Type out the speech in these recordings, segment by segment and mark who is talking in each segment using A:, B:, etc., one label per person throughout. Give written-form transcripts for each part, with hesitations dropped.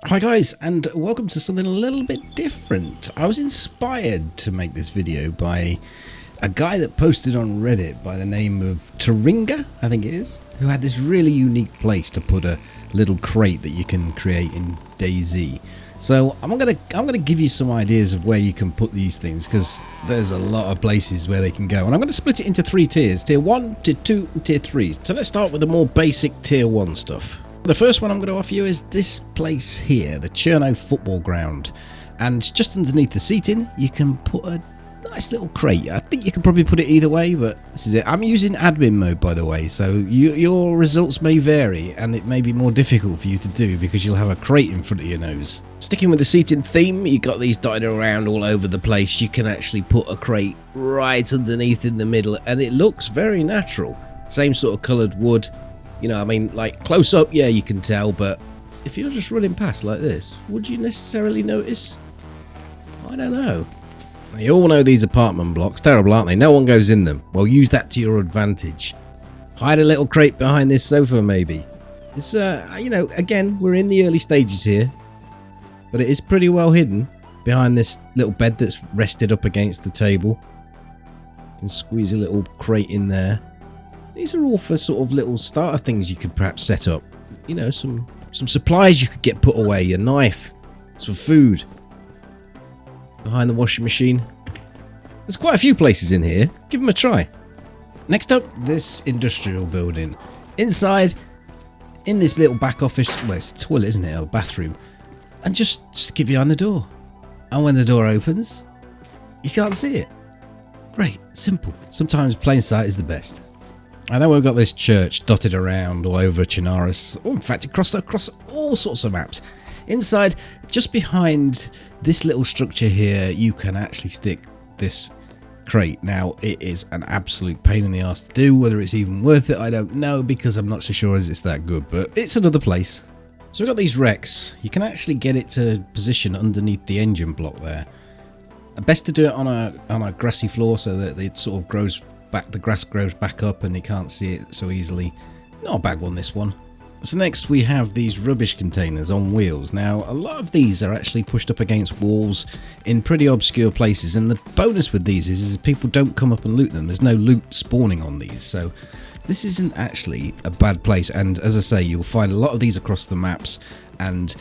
A: Hi guys, and welcome to something a little bit different. I was inspired to make this video by a guy that posted on Reddit by the name of Taringa, I think it is, who had this really unique place to put a little crate that you can create in DayZ. So I'm gonna give you some ideas of where you can put these things, because there's a lot of places where they can go, and I'm going to split it into three tiers: tier 1, tier 2, and tier 3. So let's start with the more basic tier 1 stuff. The first one I'm going to offer you is this place here, the Cherno football ground, and just underneath the seating you can put a nice little crate. I think you can probably put it either way, but this is it. I'm using admin mode, by the way, so your results may vary and it may be more difficult for you to do because you'll have a crate in front of your nose. Sticking with the seating theme, you got these dotted around all over the place. You can actually put a crate right underneath in the middle and it looks very natural. Same sort of coloured wood. You know, I mean, like close up, yeah, you can tell, but if you're just running past like this, would you necessarily notice? I don't know. You all know these apartment blocks, terrible, aren't they? No one goes in them. Well, use that to your advantage. Hide a little crate behind this sofa, maybe. It's, you know, again, we're in the early stages here, but it is pretty well hidden behind this little bed that's rested up against the table. You can squeeze a little crate in there. These are all for sort of little starter things you could perhaps set up. You know, some supplies you could get put away, a knife, some food. Behind the washing machine. There's quite a few places in here. Give them a try. Next up, this industrial building. Inside, in this little back office, well, it's a toilet, isn't it, or a bathroom. And just get behind the door. And when the door opens, you can't see it. Great, simple. Sometimes plain sight is the best. And then we've got this church dotted around all over Chinaris. Oh, in fact, across all sorts of maps. Inside, just behind this little structure here, you can actually stick this crate. Now, it is an absolute pain in the arse to do. Whether it's even worth it, I don't know, because I'm not so sure as it's that good, but it's another place. So we've got these wrecks. You can actually get it to position underneath the engine block there. Best to do it on a grassy floor so that it sort of grows back, the grass grows back up and you can't see it so easily. Not a bad one, this one. So next we have these rubbish containers on wheels. Now a lot of these are actually pushed up against walls in pretty obscure places, and the bonus with these is people don't come up and loot them. There's no loot spawning on these, so this isn't actually a bad place. And as I say, you'll find a lot of these across the maps, and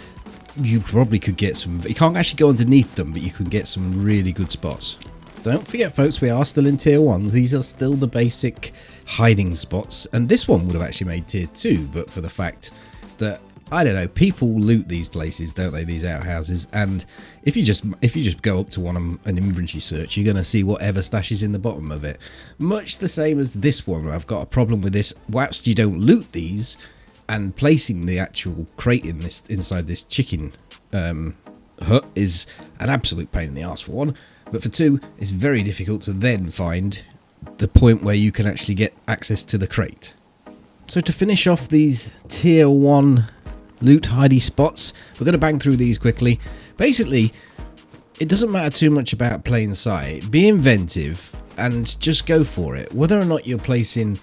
A: you probably could get some. You can't actually go underneath them, but you can get some really good spots. Don't forget, folks, we are still in tier 1. These are still the basic hiding spots, and this one would have actually made tier 2, but for the fact that, I don't know, people loot these places, don't they, these outhouses, and if you just go up to one on an inventory search, you're going to see whatever stashes in the bottom of it. Much the same as this one. I've got a problem with this. Whilst you don't loot these, and placing the actual crate in this inside this chicken hut is an absolute pain in the arse for one. But for two, it's very difficult to then find the point where you can actually get access to the crate. So to finish off these tier 1 loot hidey spots, we're going to bang through these quickly. Basically, it doesn't matter too much about plain sight. Be inventive and just go for it. Whether or not you're placing...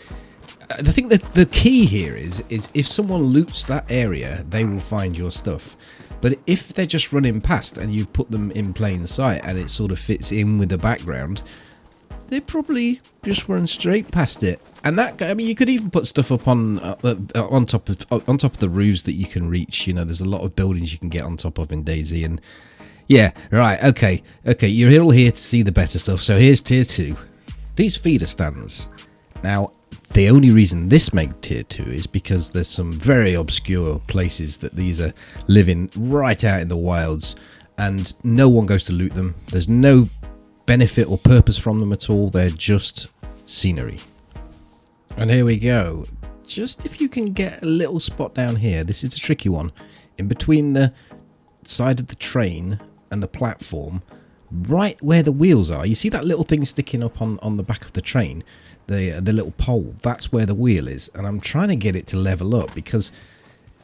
A: I think that the key here is if someone loots that area, they will find your stuff. But if they're just running past and you put them in plain sight and it sort of fits in with the background, they probably just run straight past it. And that, I mean, you could even put stuff up on top of the roofs that you can reach. You know, there's a lot of buildings you can get on top of in DayZ, and yeah, right, okay, you're all here to see the better stuff. So here's tier 2. These feeder stands. Now, the only reason this makes tier 2 is because there's some very obscure places that these are living right out in the wilds, and no one goes to loot them. There's no benefit or purpose from them at all. They're just scenery. And here we go. Just if you can get a little spot down here, this is a tricky one, in between the side of the train and the platform, right where the wheels are. You see that little thing sticking up on the back of the train? The little pole, that's where the wheel is, and I'm trying to get it to level up, because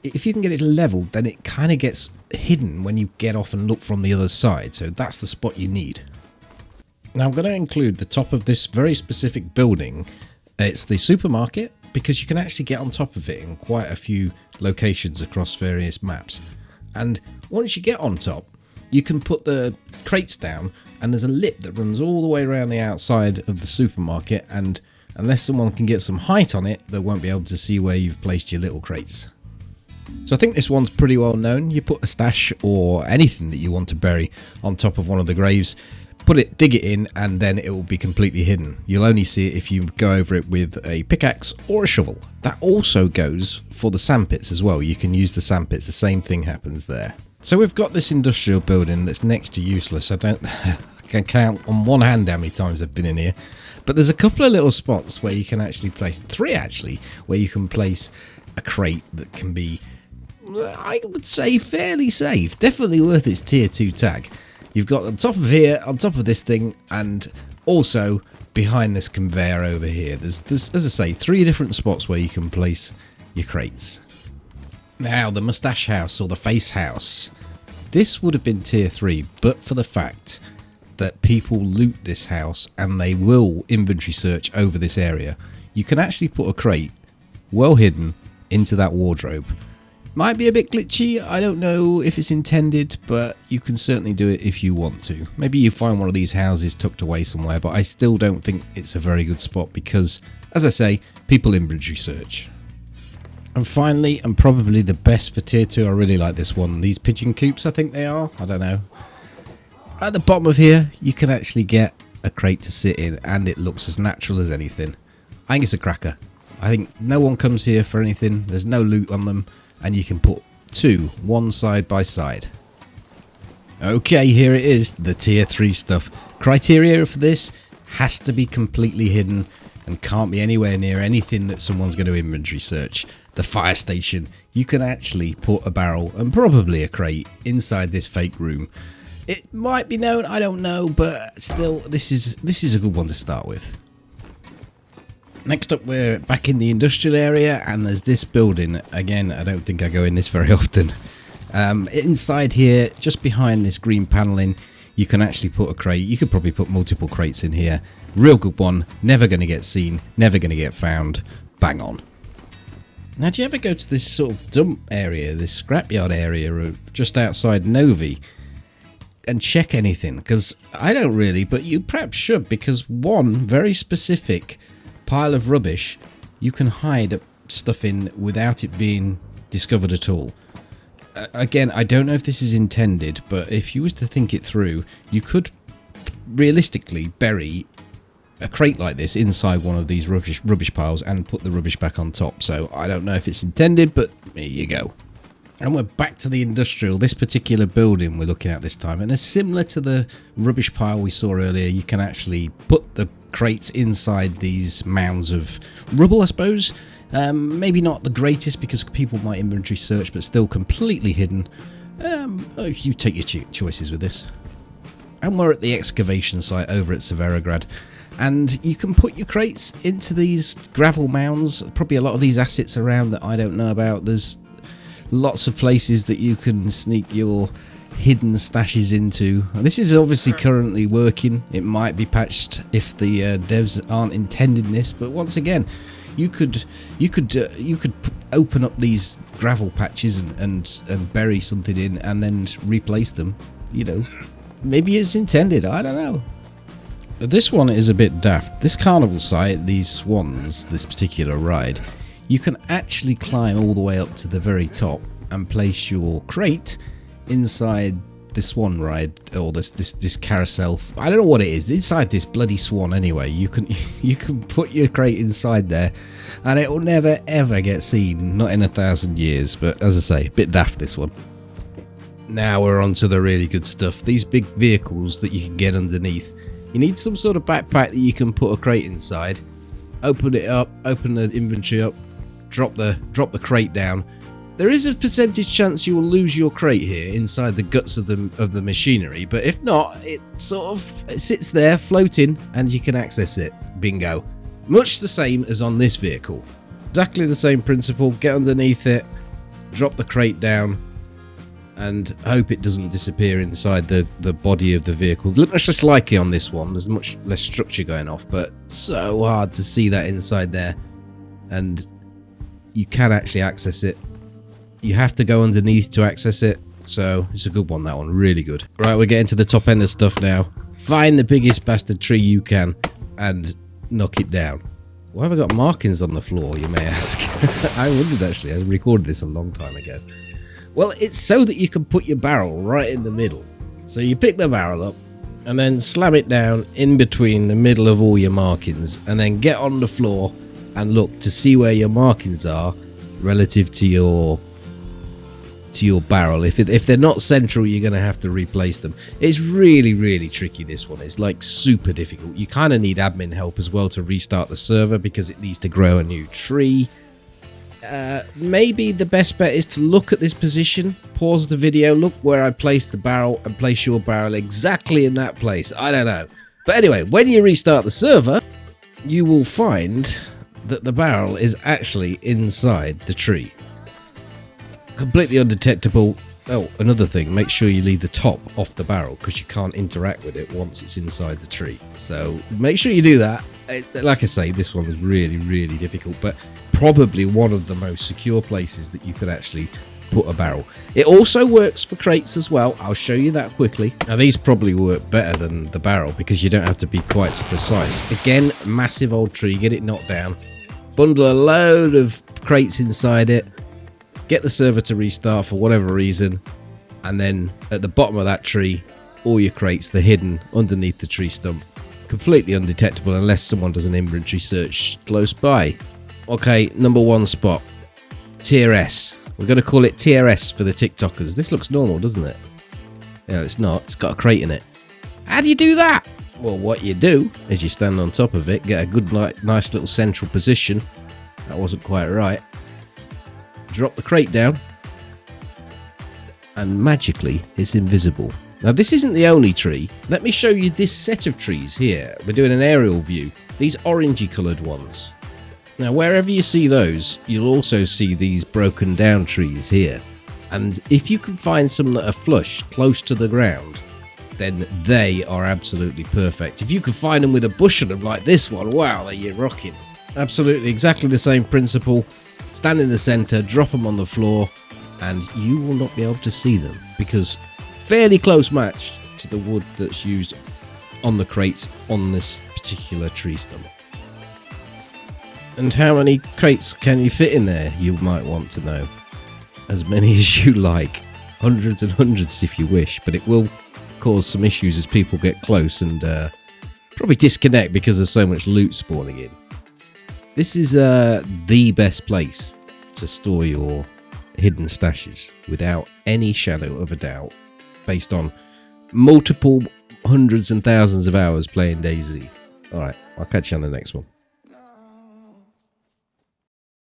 A: if you can get it level, then it kind of gets hidden when you get off and look from the other side, so that's the spot you need. Now I'm going to include the top of this very specific building. It's the supermarket, because you can actually get on top of it in quite a few locations across various maps. And once you get on top, you can put the crates down, and there's a lip that runs all the way around the outside of the supermarket, and unless someone can get some height on it, they won't be able to see where you've placed your little crates. So I think this one's pretty well known. You put a stash or anything that you want to bury on top of one of the graves, dig it in, and then it will be completely hidden. You'll only see it if you go over it with a pickaxe or a shovel. That also goes for the sandpits as well. You can use the sandpits, the same thing happens there. So we've got this industrial building that's next to useless. I can count on one hand how many times I've been in here. But there's a couple of little spots where you can actually place, 3 actually, where you can place a crate that can be, I would say, fairly safe. Definitely worth its tier 2 tag. You've got on top of here, on top of this thing, and also behind this conveyor over here. There's, as I say, 3 different spots where you can place your crates. Now, the mustache house or the face house. This would have been tier 3, but for the fact that people loot this house and they will inventory search over this area. You can actually put a crate well hidden into that wardrobe. Might be a bit glitchy, I don't know if it's intended, but you can certainly do it if you want to. Maybe you find one of these houses tucked away somewhere, but I still don't think it's a very good spot because, as I say, people inventory search. And finally, and probably the best for tier 2, I really like this one, these pigeon coops, I think they are, I don't know. At the bottom of here, you can actually get a crate to sit in, and it looks as natural as anything. I think it's a cracker. I think no one comes here for anything, there's no loot on them, and you can put 2, one side by side. Okay, here it is, the tier 3 stuff. Criteria for this has to be completely hidden and can't be anywhere near anything that someone's going to inventory search. The fire station, you can actually put a barrel and probably a crate inside this fake room. It might be known, I don't know, but still, this is a good one to start with. Next up, we're back in the industrial area, and there's this building. Again, I don't think I go in this very often. Inside here, just behind this green paneling, you can actually put a crate. You could probably put multiple crates in here. Real good one, never going to get seen, never going to get found. Bang on. Now, do you ever go to this sort of dump area, this scrapyard area just outside Novi, and check anything? Because I don't really, but you perhaps should, because one very specific pile of rubbish you can hide stuff in without it being discovered at all. Again, I don't know if this is intended, but if you was to think it through, you could realistically bury a crate like this inside one of these rubbish piles and put the rubbish back on top. So I don't know if it's intended, but there you go. And we're back to the industrial, this particular building we're looking at this time, and it's similar to the rubbish pile we saw earlier. You can actually put the crates inside these mounds of rubble, I suppose. Maybe not the greatest because people might inventory search, but still completely hidden. You take your choices with this. And we're at the excavation site over at Severograd, and you can put your crates into these gravel mounds. Probably a lot of these assets around that I don't know about. There's lots of places that you can sneak your hidden stashes into. This is obviously currently working. It might be patched if the devs aren't intending this, but once again, you could open up these gravel patches and bury something in and then replace them. You know, maybe it's intended, I don't know. This one is a bit daft. This carnival site, these swans, this particular ride, you can actually climb all the way up to the very top and place your crate inside the swan ride, or this carousel. I don't know what it is. Inside this bloody swan anyway. You can put your crate inside there and it will never ever get seen, not in 1,000 years. But as I say, a bit daft this one. Now we're on to the really good stuff. These big vehicles that you can get underneath. You need some sort of backpack that you can put a crate inside. Open it up, open the inventory up, drop the crate down. There is a percentage chance you will lose your crate here inside the guts of the machinery, but if not, it sits there floating and you can access it. Bingo. Much the same as on this vehicle. Exactly the same principle. Get underneath it, drop the crate down, and hope it doesn't disappear inside the body of the vehicle. Looks just like it on this one. There's much less structure going off, but so hard to see that inside there. And you can actually access it. You have to go underneath to access it. So it's a good one, that one. Really good. Right, we're getting to the top end of stuff now. Find the biggest bastard tree you can and knock it down. Why have I got markings on the floor, you may ask? I wondered, actually. I recorded this a long time ago. Well, it's so that you can put your barrel right in the middle. So you pick the barrel up and then slam it down in between the middle of all your markings, and then get on the floor and look to see where your markings are relative to your barrel. If they're not central, you're going to have to replace them. It's really, really tricky, this one. It's like super difficult. You kind of need admin help as well to restart the server because it needs to grow a new tree. Maybe the best bet is to look at this position, pause the video, look where I placed the barrel, and place your barrel exactly in that place. I don't know. But anyway, when you restart the server, you will find that the barrel is actually inside the tree. Completely undetectable. Oh, another thing, make sure you leave the top off the barrel because you can't interact with it once it's inside the tree. So make sure you do that. Like I say, this one is really, really difficult, but probably one of the most secure places that you could actually put a barrel. It also works for crates as well. I'll show you that quickly. Now these probably work better than the barrel because you don't have to be quite so precise. Again, massive old tree, get it knocked down, bundle a load of crates inside it, get the server to restart for whatever reason, and then at the bottom of that tree, all your crates, they're hidden underneath the tree stump. Completely undetectable unless someone does an inventory search close by. Okay, number one spot, tier S. We're going to call it tier S for the TikTokers. This looks normal, doesn't it? No, it's not. It's got a crate in it. How do you do that? Well, what you do is you stand on top of it, get a good, nice little central position. That wasn't quite right. Drop the crate down, and magically it's invisible. Now this isn't the only tree. Let me show you this set of trees here. We're doing an aerial view. These orangey coloured ones. Now wherever you see those, you'll also see these broken down trees here. And if you can find some that are flush, close to the ground, then they are absolutely perfect. If you can find them with a bush on them like this one, wow, you're rocking. Absolutely exactly the same principle. Stand in the centre, drop them on the floor, and you will not be able to see them because fairly close matched to the wood that's used on the crate on this particular tree stump. And how many crates can you fit in there, you might want to know? As many as you like. Hundreds and hundreds if you wish, but it will cause some issues as people get close and probably disconnect because there's so much loot spawning in. This is the best place to store your hidden stashes without any shadow of a doubt, based on multiple hundreds and thousands of hours playing DayZ. Alright, I'll catch you on the next one.